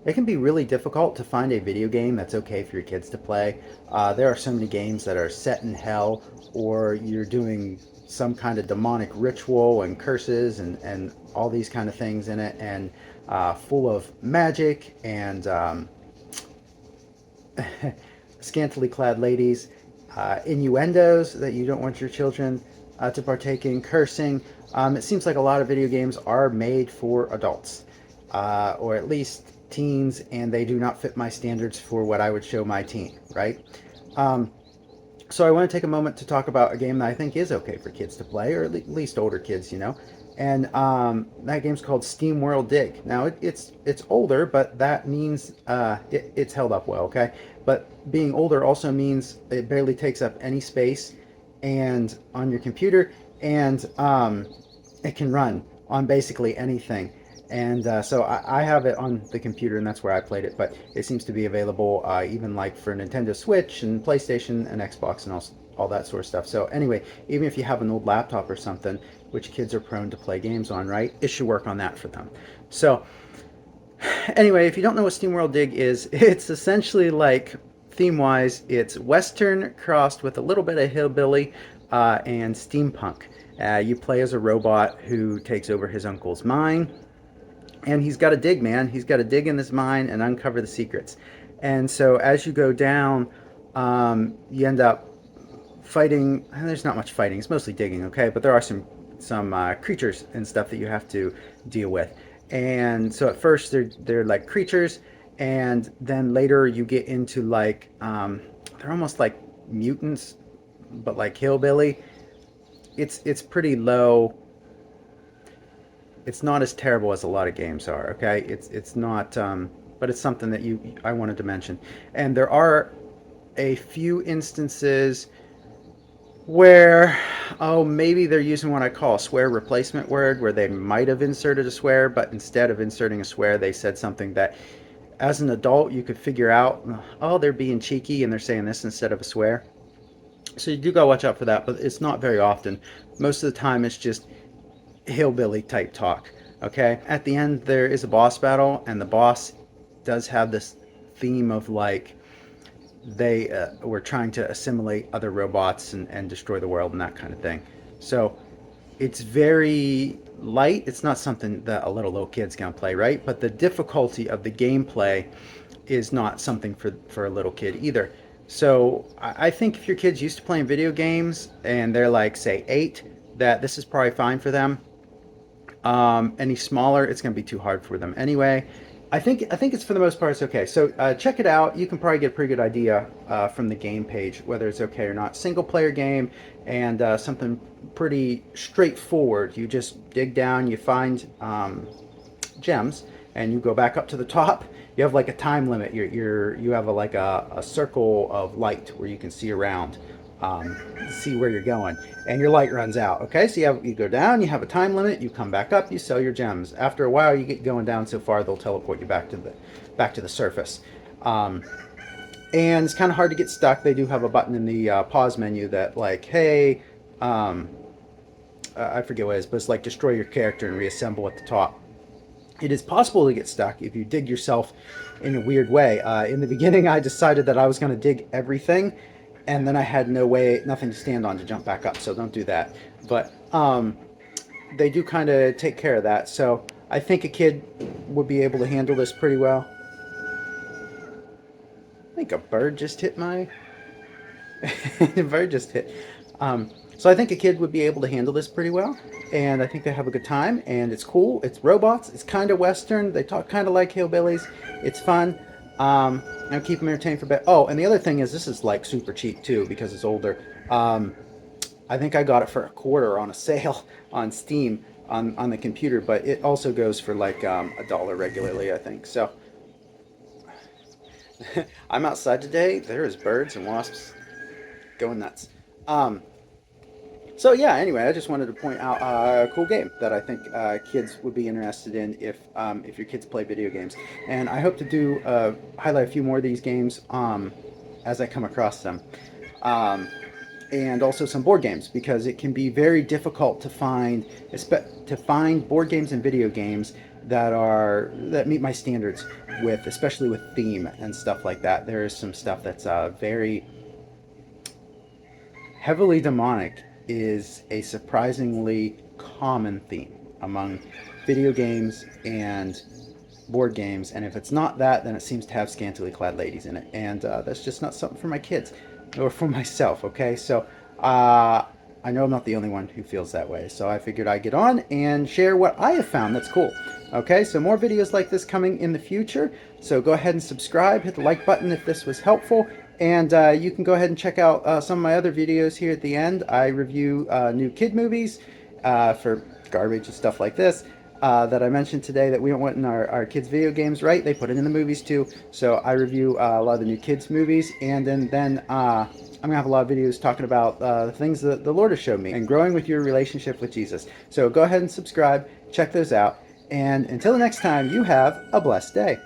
It can be really difficult to find a video game that's okay for your kids to play. There are so many games that are set in hell, or you're doing some kind of demonic ritual and curses and all these kind of things in it, and full of magic and scantily clad ladies, innuendos that you don't want your children to partake in, cursing. It seems like a lot of video games are made for adults, or at least teens, and they do not fit my standards for what I would show my teen, right? Um, so I want to take a moment to talk about a game that I think is okay for kids to play, or at least older kids, you know. And that game's called Steam World Dig. Now it's older, but that means it's held up well, okay? But being older also means it barely takes up any space and on your computer, and it can run on basically anything. And so I have it on the computer, and that's where I played it. But it seems to be available even like for Nintendo Switch and PlayStation and Xbox and all that sort of stuff. So anyway, even if you have an old laptop or something, which kids are prone to play games on, right? It should work on that for them. So anyway, if you don't know what SteamWorld Dig is, it's essentially like theme-wise, it's Western crossed with a little bit of hillbilly and steampunk. You play as a robot who takes over his uncle's mine, and he's got to dig, man. He's got to dig in this mine and uncover the secrets. And so as you go down, you end up fighting. And there's not much fighting. It's mostly digging, okay? But there are some creatures and stuff that you have to deal with. And so at first they're like creatures, and then later you get into like they're almost like mutants, but like hillbilly. It's pretty low. It's not as terrible as a lot of games are. Okay, it's not, but it's something that I wanted to mention. And there are a few instances where, oh, maybe they're using what I call a swear replacement word, where they might have inserted a swear, but instead of inserting a swear, they said something that, as an adult, you could figure out. Oh, they're being cheeky and they're saying this instead of a swear. So you do gotta watch out for that, but it's not very often. Most of the time, it's just hillbilly type talk. Okay, at the end there is a boss battle, and the boss does have this theme of like they were trying to assimilate other robots and destroy the world and that kind of thing. So it's very light. It's not something that a little kid's gonna play, right? But the difficulty of the gameplay is not something for a little kid either. So I think if your kid's used to playing video games and they're like, say, 8, that this is probably fine for them. Any smaller, it's going to be too hard for them anyway. I think it's for the most part it's okay. So check it out. You can probably get a pretty good idea from the game page whether it's okay or not. Single player game, and something pretty straightforward. You just dig down, you find gems, and you go back up to the top. You have like a time limit. You have like a circle of light where you can see around, see where you're going, and your light runs out. Okay, so you go down, you have a time limit, you come back up, you sell your gems. After a while, you get going down so far they'll teleport you back to the surface. And it's kind of hard to get stuck. They do have a button in the pause menu that like, hey, I forget what it is, but it's like destroy your character and reassemble at the top. It is possible to get stuck if you dig yourself in a weird way. In the beginning, I decided that I was going to dig everything, and then I had nothing to stand on to jump back up, so don't do that. But they do kind of take care of that, so I think a kid would be able to handle this pretty well. I think a bird just hit my... The bird just hit. So I think a kid would be able to handle this pretty well, and I think they have a good time, and it's cool. It's robots. It's kind of Western. They talk kind of like hillbillies. It's fun. And keep them entertained for a bit. Oh, and the other thing is this is like super cheap too because it's older. I think I got it for $1 on a sale on Steam on the computer, but it also goes for like $1 regularly, I think. So I'm outside today. There's birds and wasps going nuts. So yeah, anyway, I just wanted to point out a cool game that I think kids would be interested in if your kids play video games. And I hope to do highlight a few more of these games as I come across them. And also some board games, because it can be very difficult to find board games and video games that meet my standards. with, especially with theme and stuff like that. There is some stuff that's very heavily demonic, is a surprisingly common theme among video games and board games, and if it's not that, then it seems to have scantily clad ladies in it, and that's just not something for my kids or for myself. Okay, so I know I'm not the only one who feels that way, so I figured I'd get on and share what I have found that's cool. Okay, so more videos like this coming in the future, so go ahead and subscribe, hit the like button if this was helpful, and you can go ahead and check out some of my other videos here at the end. I review new kid movies for garbage and stuff like this that I mentioned today that we don't want in our kids' video games, right? They put it in the movies too. So I review a lot of the new kids' movies, and then I'm going to have a lot of videos talking about the things that the Lord has showed me and growing with your relationship with Jesus. So go ahead and subscribe, check those out, and until the next time, you have a blessed day.